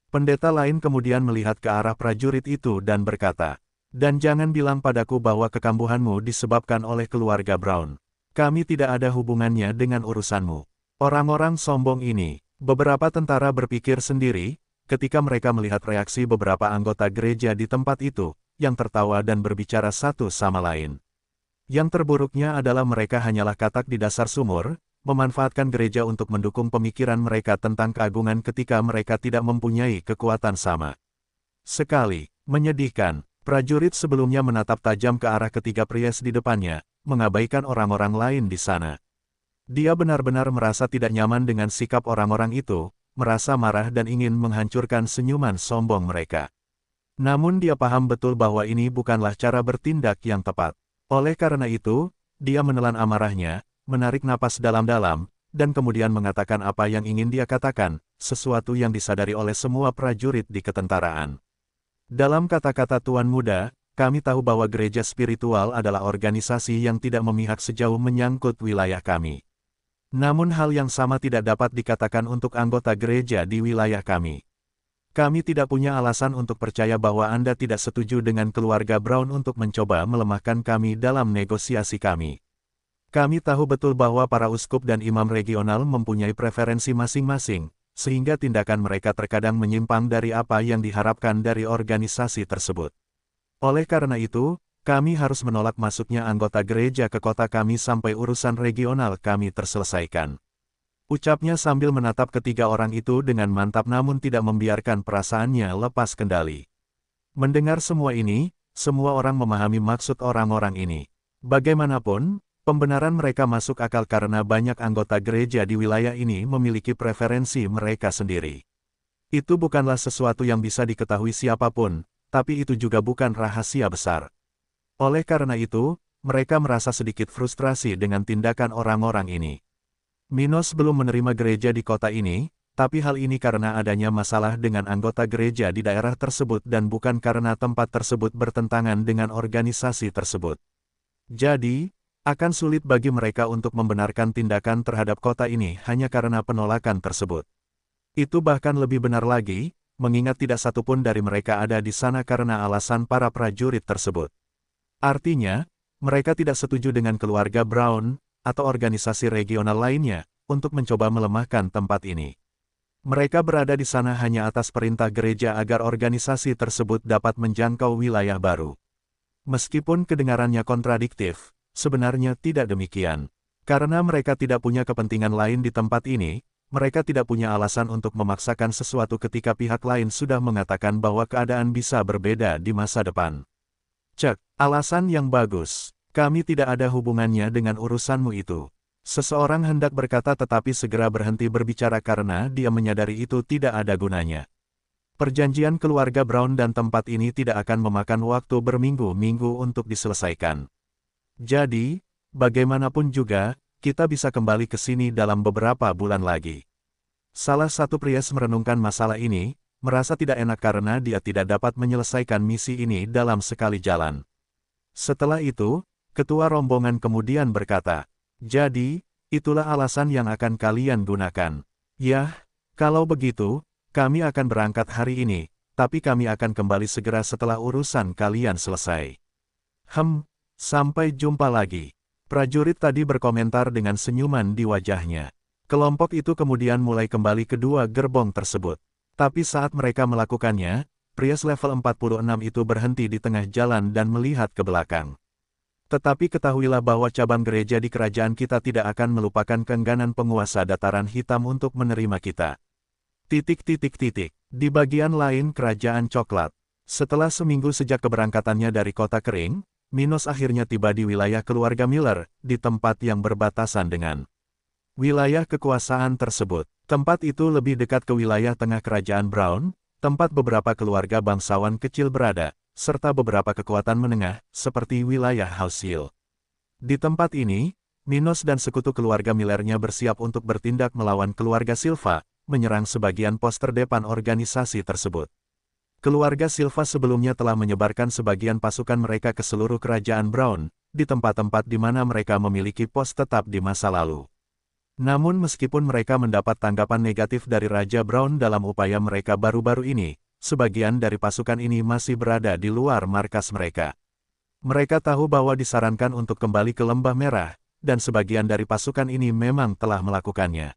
Pendeta lain kemudian melihat ke arah prajurit itu dan berkata, "Dan jangan bilang padaku bahwa kekambuhanmu disebabkan oleh keluarga Brown. Kami tidak ada hubungannya dengan urusanmu." Orang-orang sombong ini. Beberapa tentara berpikir sendiri, ketika mereka melihat reaksi beberapa anggota gereja di tempat itu, yang tertawa dan berbicara satu sama lain. Yang terburuknya adalah mereka hanyalah katak di dasar sumur, memanfaatkan gereja untuk mendukung pemikiran mereka tentang keagungan ketika mereka tidak mempunyai kekuatan sama. Sekali, menyedihkan, prajurit sebelumnya menatap tajam ke arah ketiga pria di depannya, mengabaikan orang-orang lain di sana. Dia benar-benar merasa tidak nyaman dengan sikap orang-orang itu, merasa marah dan ingin menghancurkan senyuman sombong mereka. Namun dia paham betul bahwa ini bukanlah cara bertindak yang tepat. Oleh karena itu, dia menelan amarahnya, menarik napas dalam-dalam, dan kemudian mengatakan apa yang ingin dia katakan, sesuatu yang disadari oleh semua prajurit di ketentaraan. Dalam kata-kata Tuan Muda, kami tahu bahwa gereja spiritual adalah organisasi yang tidak memihak sejauh menyangkut wilayah kami. Namun hal yang sama tidak dapat dikatakan untuk anggota gereja di wilayah kami. Kami tidak punya alasan untuk percaya bahwa Anda tidak setuju dengan keluarga Brown untuk mencoba melemahkan kami dalam negosiasi kami. Kami tahu betul bahwa para uskup dan imam regional mempunyai preferensi masing-masing, sehingga tindakan mereka terkadang menyimpang dari apa yang diharapkan dari organisasi tersebut. Oleh karena itu, kami harus menolak masuknya anggota gereja ke kota kami sampai urusan regional kami terselesaikan. Ucapnya sambil menatap ketiga orang itu dengan mantap namun tidak membiarkan perasaannya lepas kendali. Mendengar semua ini, semua orang memahami maksud orang-orang ini. Bagaimanapun, pembenaran mereka masuk akal karena banyak anggota gereja di wilayah ini memiliki preferensi mereka sendiri. Itu bukanlah sesuatu yang bisa diketahui siapapun, tapi itu juga bukan rahasia besar. Oleh karena itu, mereka merasa sedikit frustrasi dengan tindakan orang-orang ini. Minos belum menerima gereja di kota ini, tapi hal ini karena adanya masalah dengan anggota gereja di daerah tersebut dan bukan karena tempat tersebut bertentangan dengan organisasi tersebut. Jadi, akan sulit bagi mereka untuk membenarkan tindakan terhadap kota ini hanya karena penolakan tersebut. Itu bahkan lebih benar lagi, mengingat tidak satupun dari mereka ada di sana karena alasan para prajurit tersebut. Artinya, mereka tidak setuju dengan keluarga Brown, atau organisasi regional lainnya, untuk mencoba melemahkan tempat ini. Mereka berada di sana hanya atas perintah gereja agar organisasi tersebut dapat menjangkau wilayah baru. Meskipun kedengarannya kontradiktif, sebenarnya tidak demikian. Karena mereka tidak punya kepentingan lain di tempat ini, mereka tidak punya alasan untuk memaksakan sesuatu ketika pihak lain sudah mengatakan bahwa keadaan bisa berbeda di masa depan. Cek, alasan yang bagus. Kami tidak ada hubungannya dengan urusanmu itu. Seseorang hendak berkata tetapi segera berhenti berbicara karena dia menyadari itu tidak ada gunanya. Perjanjian keluarga Brown dan tempat ini tidak akan memakan waktu berminggu-minggu untuk diselesaikan. Jadi, bagaimanapun juga, kita bisa kembali ke sini dalam beberapa bulan lagi. Salah satu pria merenungkan masalah ini, merasa tidak enak karena dia tidak dapat menyelesaikan misi ini dalam sekali jalan. Setelah itu, ketua rombongan kemudian berkata, "Jadi, itulah alasan yang akan kalian gunakan. Yah, kalau begitu, kami akan berangkat hari ini, tapi kami akan kembali segera setelah urusan kalian selesai. Sampai jumpa lagi. Prajurit tadi berkomentar dengan senyuman di wajahnya. Kelompok itu kemudian mulai kembali ke dua gerbong tersebut. Tapi saat mereka melakukannya, pria level 46 itu berhenti di tengah jalan dan melihat ke belakang. Tetapi ketahuilah bahwa cabang gereja di kerajaan kita tidak akan melupakan keengganan penguasa dataran hitam untuk menerima kita. Di bagian lain kerajaan coklat. Setelah seminggu sejak keberangkatannya dari kota kering, Minos akhirnya tiba di wilayah keluarga Miller, di tempat yang berbatasan dengan wilayah kekuasaan tersebut. Tempat itu lebih dekat ke wilayah tengah kerajaan Brown, tempat beberapa keluarga bangsawan kecil berada, serta beberapa kekuatan menengah, seperti wilayah House Hill. Di tempat ini, Minos dan sekutu keluarga Millernya bersiap untuk bertindak melawan keluarga Silva, menyerang sebagian pos terdepan organisasi tersebut. Keluarga Silva sebelumnya telah menyebarkan sebagian pasukan mereka ke seluruh kerajaan Brown, di tempat-tempat di mana mereka memiliki pos tetap di masa lalu. Namun meskipun mereka mendapat tanggapan negatif dari Raja Brown dalam upaya mereka baru-baru ini, sebagian dari pasukan ini masih berada di luar markas mereka. Mereka tahu bahwa disarankan untuk kembali ke Lembah Merah, dan sebagian dari pasukan ini memang telah melakukannya.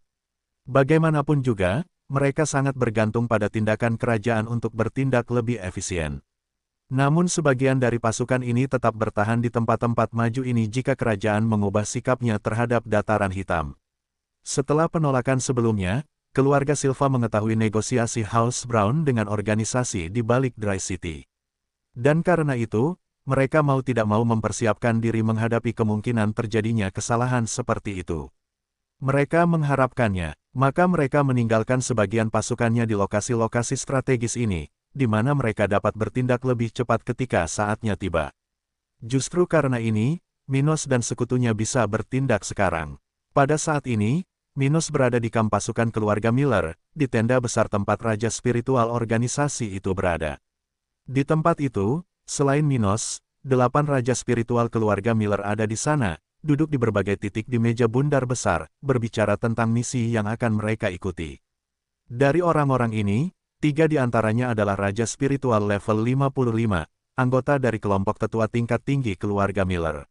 Bagaimanapun juga, mereka sangat bergantung pada tindakan kerajaan untuk bertindak lebih efisien. Namun sebagian dari pasukan ini tetap bertahan di tempat-tempat maju ini jika kerajaan mengubah sikapnya terhadap dataran hitam. Setelah penolakan sebelumnya, keluarga Silva mengetahui negosiasi House Brown dengan organisasi di balik Dry City. Dan karena itu, mereka mau tidak mau mempersiapkan diri menghadapi kemungkinan terjadinya kesalahan seperti itu. Mereka mengharapkannya, maka mereka meninggalkan sebagian pasukannya di lokasi-lokasi strategis ini, di mana mereka dapat bertindak lebih cepat ketika saatnya tiba. Justru karena ini, Minos dan sekutunya bisa bertindak sekarang. Pada saat ini, Minos berada di kamp pasukan keluarga Miller, di tenda besar tempat raja spiritual organisasi itu berada. Di tempat itu, selain Minos, 8 raja spiritual keluarga Miller ada di sana, duduk di berbagai titik di meja bundar besar, berbicara tentang misi yang akan mereka ikuti. Dari orang-orang ini, 3 di antaranya adalah raja spiritual level 55, anggota dari kelompok tetua tingkat tinggi keluarga Miller.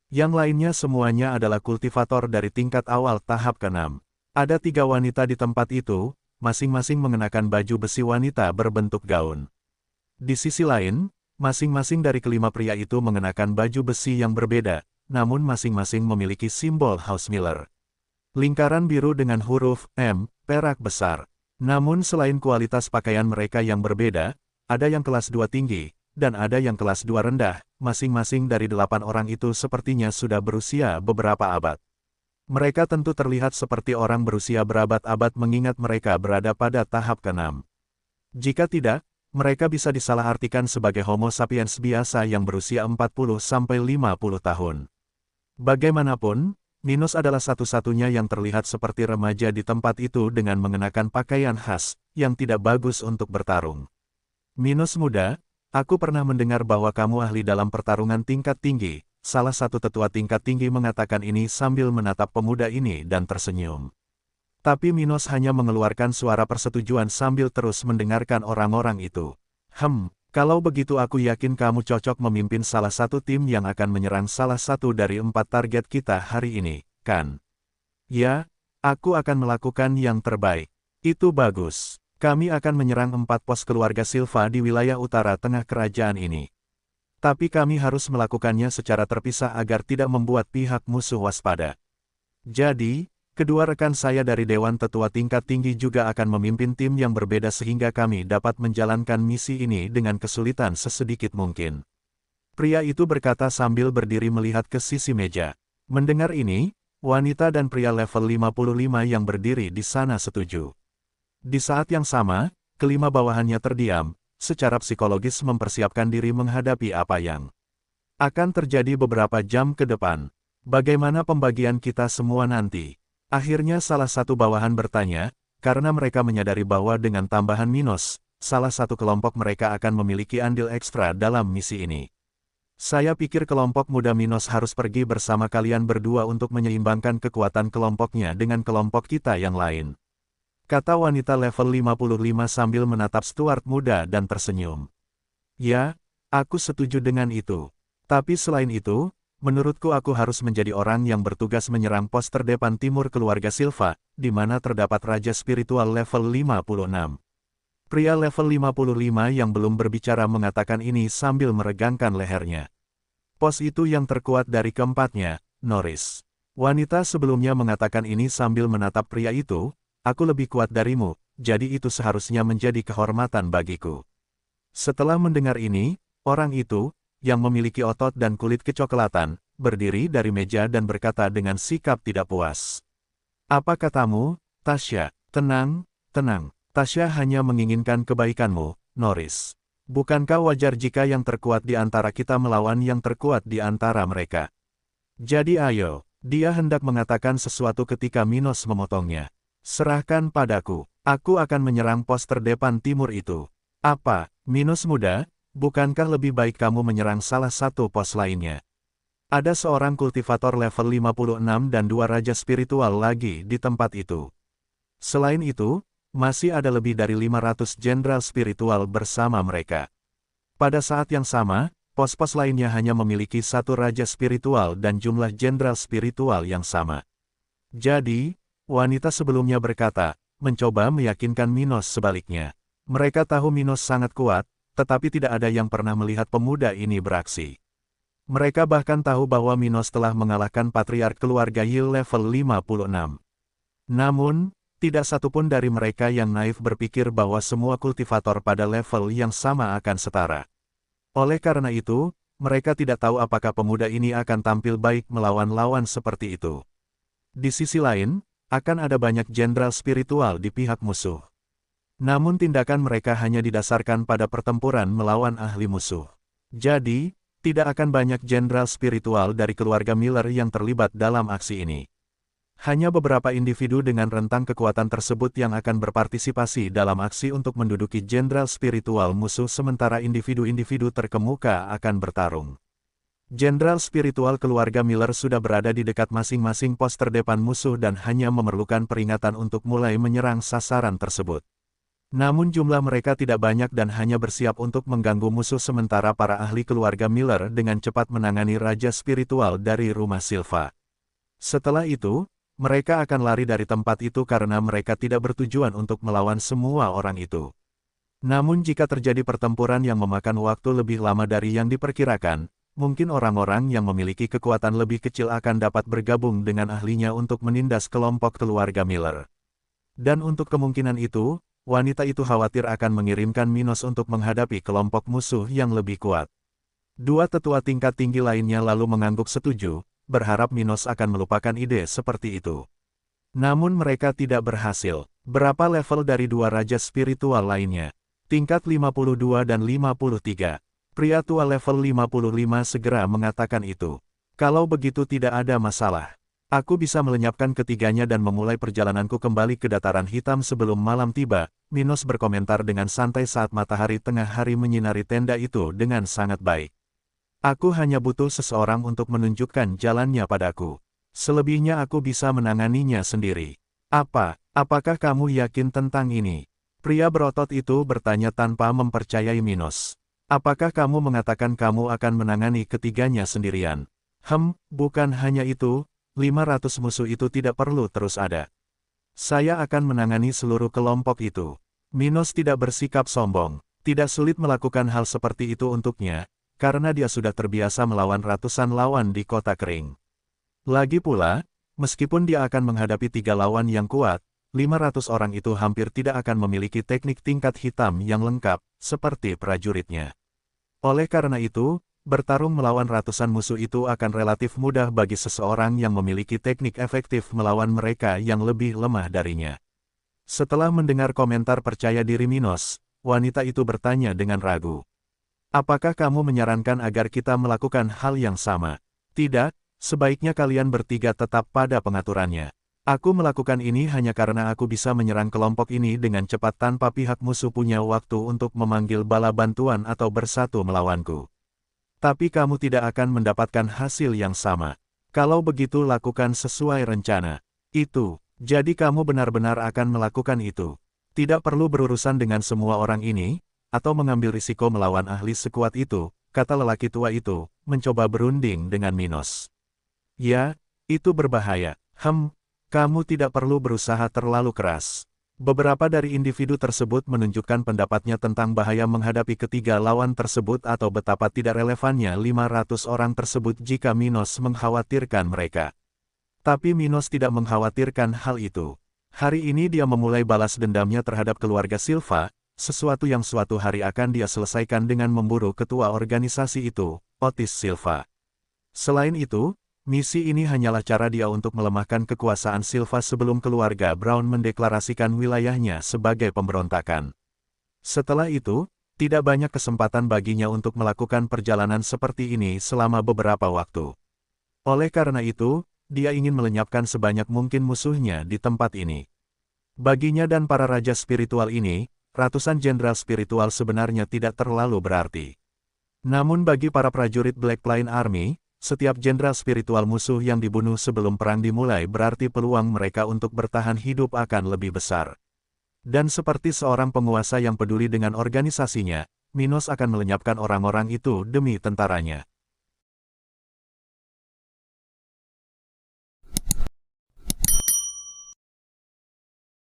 Yang lainnya semuanya adalah kultivator dari tingkat awal tahap ke-6. Ada 3 wanita di tempat itu, masing-masing mengenakan baju besi wanita berbentuk gaun. Di sisi lain, masing-masing dari kelima pria itu mengenakan baju besi yang berbeda, namun masing-masing memiliki simbol House Miller. Lingkaran biru dengan huruf M, perak besar. Namun selain kualitas pakaian mereka yang berbeda, ada yang kelas 2 tinggi, dan ada yang kelas 2 rendah, masing-masing dari 8 orang itu sepertinya sudah berusia beberapa abad. Mereka tentu terlihat seperti orang berusia berabad-abad mengingat mereka berada pada tahap ke-6. Jika tidak, mereka bisa disalahartikan sebagai Homo sapiens biasa yang berusia 40-50 tahun. Bagaimanapun, Minos adalah satu-satunya yang terlihat seperti remaja di tempat itu dengan mengenakan pakaian khas, yang tidak bagus untuk bertarung. Minos muda, aku pernah mendengar bahwa kamu ahli dalam pertarungan tingkat tinggi, salah satu tetua tingkat tinggi mengatakan ini sambil menatap pemuda ini dan tersenyum. Tapi Minos hanya mengeluarkan suara persetujuan sambil terus mendengarkan orang-orang itu. Kalau begitu aku yakin kamu cocok memimpin salah satu tim yang akan menyerang salah satu dari 4 target kita hari ini, kan? Ya, aku akan melakukan yang terbaik. Itu bagus. Kami akan menyerang 4 pos keluarga Silva di wilayah utara tengah kerajaan ini. Tapi kami harus melakukannya secara terpisah agar tidak membuat pihak musuh waspada. Jadi, kedua rekan saya dari Dewan Tetua tingkat tinggi juga akan memimpin tim yang berbeda sehingga kami dapat menjalankan misi ini dengan kesulitan sesedikit mungkin. Pria itu berkata sambil berdiri melihat ke sisi meja. Mendengar ini, wanita dan pria level 55 yang berdiri di sana setuju. Di saat yang sama, kelima bawahannya terdiam, secara psikologis mempersiapkan diri menghadapi apa yang akan terjadi beberapa jam ke depan. Bagaimana pembagian kita semua nanti? Akhirnya salah satu bawahan bertanya, karena mereka menyadari bahwa dengan tambahan Minos, salah satu kelompok mereka akan memiliki andil ekstra dalam misi ini. Saya pikir kelompok muda Minos harus pergi bersama kalian berdua untuk menyeimbangkan kekuatan kelompoknya dengan kelompok kita yang lain. kata wanita level 55 sambil menatap Stuart muda dan tersenyum. Ya, aku setuju dengan itu. Tapi selain itu, menurutku aku harus menjadi orang yang bertugas menyerang pos terdepan timur keluarga Silva, di mana terdapat Raja Spiritual level 56. Pria level 55 yang belum berbicara mengatakan ini sambil meregangkan lehernya. Pos itu yang terkuat dari keempatnya, Norris. Wanita sebelumnya mengatakan ini sambil menatap pria itu, aku lebih kuat darimu, jadi itu seharusnya menjadi kehormatan bagiku. Setelah mendengar ini, orang itu, yang memiliki otot dan kulit kecoklatan, berdiri dari meja dan berkata dengan sikap tidak puas. Apa katamu, Tasya? Tenang, tenang. Tasya hanya menginginkan kebaikanmu, Norris. Bukankah wajar jika yang terkuat di antara kita melawan yang terkuat di antara mereka? Jadi ayo, dia hendak mengatakan sesuatu ketika Minos memotongnya. Serahkan padaku, aku akan menyerang pos terdepan timur itu. Apa, Minos muda, bukankah lebih baik kamu menyerang salah satu pos lainnya? Ada seorang kultivator level 56 dan 2 raja spiritual lagi di tempat itu. Selain itu, masih ada lebih dari 500 jenderal spiritual bersama mereka. Pada saat yang sama, pos-pos lainnya hanya memiliki satu raja spiritual dan jumlah jenderal spiritual yang sama. Jadi, wanita sebelumnya berkata, mencoba meyakinkan Minos sebaliknya. Mereka tahu Minos sangat kuat, tetapi tidak ada yang pernah melihat pemuda ini beraksi. Mereka bahkan tahu bahwa Minos telah mengalahkan patriark keluarga Yil level 56. Namun, tidak satupun dari mereka yang naif berpikir bahwa semua kultivator pada level yang sama akan setara. Oleh karena itu, mereka tidak tahu apakah pemuda ini akan tampil baik melawan lawan seperti itu. Di sisi lain, akan ada banyak jenderal spiritual di pihak musuh. Namun tindakan mereka hanya didasarkan pada pertempuran melawan ahli musuh. Jadi, tidak akan banyak jenderal spiritual dari keluarga Miller yang terlibat dalam aksi ini. Hanya beberapa individu dengan rentang kekuatan tersebut yang akan berpartisipasi dalam aksi untuk menduduki jenderal spiritual musuh sementara individu-individu terkemuka akan bertarung. Jenderal spiritual keluarga Miller sudah berada di dekat masing-masing pos terdepan musuh dan hanya memerlukan peringatan untuk mulai menyerang sasaran tersebut. Namun jumlah mereka tidak banyak dan hanya bersiap untuk mengganggu musuh sementara para ahli keluarga Miller dengan cepat menangani raja spiritual dari rumah Silva. Setelah itu, mereka akan lari dari tempat itu karena mereka tidak bertujuan untuk melawan semua orang itu. Namun jika terjadi pertempuran yang memakan waktu lebih lama dari yang diperkirakan, mungkin orang-orang yang memiliki kekuatan lebih kecil akan dapat bergabung dengan ahlinya untuk menindas kelompok keluarga Miller. Dan untuk kemungkinan itu, wanita itu khawatir akan mengirimkan Minos untuk menghadapi kelompok musuh yang lebih kuat. Dua tetua tingkat tinggi lainnya lalu mengangguk setuju, berharap Minos akan melupakan ide seperti itu. Namun mereka tidak berhasil. Berapa level dari dua raja spiritual lainnya? Tingkat 52 dan 53. Pria tua level 55 segera mengatakan itu. Kalau begitu tidak ada masalah. Aku bisa melenyapkan ketiganya dan memulai perjalananku kembali ke dataran hitam sebelum malam tiba, Minos berkomentar dengan santai saat matahari tengah hari menyinari tenda itu dengan sangat baik. Aku hanya butuh seseorang untuk menunjukkan jalannya padaku. Selebihnya aku bisa menanganinya sendiri. Apakah kamu yakin tentang ini? Pria berotot itu bertanya tanpa mempercayai Minos. Apakah kamu mengatakan kamu akan menangani ketiganya sendirian? Bukan hanya itu, 500 musuh itu tidak perlu terus ada. Saya akan menangani seluruh kelompok itu. Minos tidak bersikap sombong. Tidak sulit melakukan hal seperti itu untuknya, karena dia sudah terbiasa melawan ratusan lawan di kota kering. Lagi pula, meskipun dia akan menghadapi 3 lawan yang kuat, 500 orang itu hampir tidak akan memiliki teknik tingkat hitam yang lengkap, seperti prajuritnya. Oleh karena itu, bertarung melawan ratusan musuh itu akan relatif mudah bagi seseorang yang memiliki teknik efektif melawan mereka yang lebih lemah darinya. Setelah mendengar komentar percaya diri Minos, wanita itu bertanya dengan ragu. Apakah kamu menyarankan agar kita melakukan hal yang sama? Tidak, sebaiknya kalian bertiga tetap pada pengaturannya. Aku melakukan ini hanya karena aku bisa menyerang kelompok ini dengan cepat tanpa pihak musuh punya waktu untuk memanggil bala bantuan atau bersatu melawanku. Tapi kamu tidak akan mendapatkan hasil yang sama. Kalau begitu lakukan sesuai rencana. Itu, Jadi kamu benar-benar akan melakukan itu. Tidak perlu berurusan dengan semua orang ini, atau mengambil risiko melawan ahli sekuat itu, kata lelaki tua itu, mencoba berunding dengan Minos. Ya, itu berbahaya. Kamu tidak perlu berusaha terlalu keras. Beberapa dari individu tersebut menunjukkan pendapatnya tentang bahaya menghadapi ketiga lawan tersebut atau betapa tidak relevannya 500 orang tersebut jika Minos mengkhawatirkan mereka. Tapi Minos tidak mengkhawatirkan hal itu. Hari ini dia memulai balas dendamnya terhadap keluarga Silva, sesuatu yang suatu hari akan dia selesaikan dengan memburu ketua organisasi itu, Otis Silva. Selain itu, misi ini hanyalah cara dia untuk melemahkan kekuasaan Silva sebelum keluarga Brown mendeklarasikan wilayahnya sebagai pemberontakan. Setelah itu, tidak banyak kesempatan baginya untuk melakukan perjalanan seperti ini selama beberapa waktu. Oleh karena itu, dia ingin melenyapkan sebanyak mungkin musuhnya di tempat ini. Baginya dan para raja spiritual ini, ratusan jenderal spiritual sebenarnya tidak terlalu berarti. Namun bagi para prajurit Black Plain Army, setiap jenderal spiritual musuh yang dibunuh sebelum perang dimulai berarti peluang mereka untuk bertahan hidup akan lebih besar. Dan seperti seorang penguasa yang peduli dengan organisasinya, Minos akan melenyapkan orang-orang itu demi tentaranya.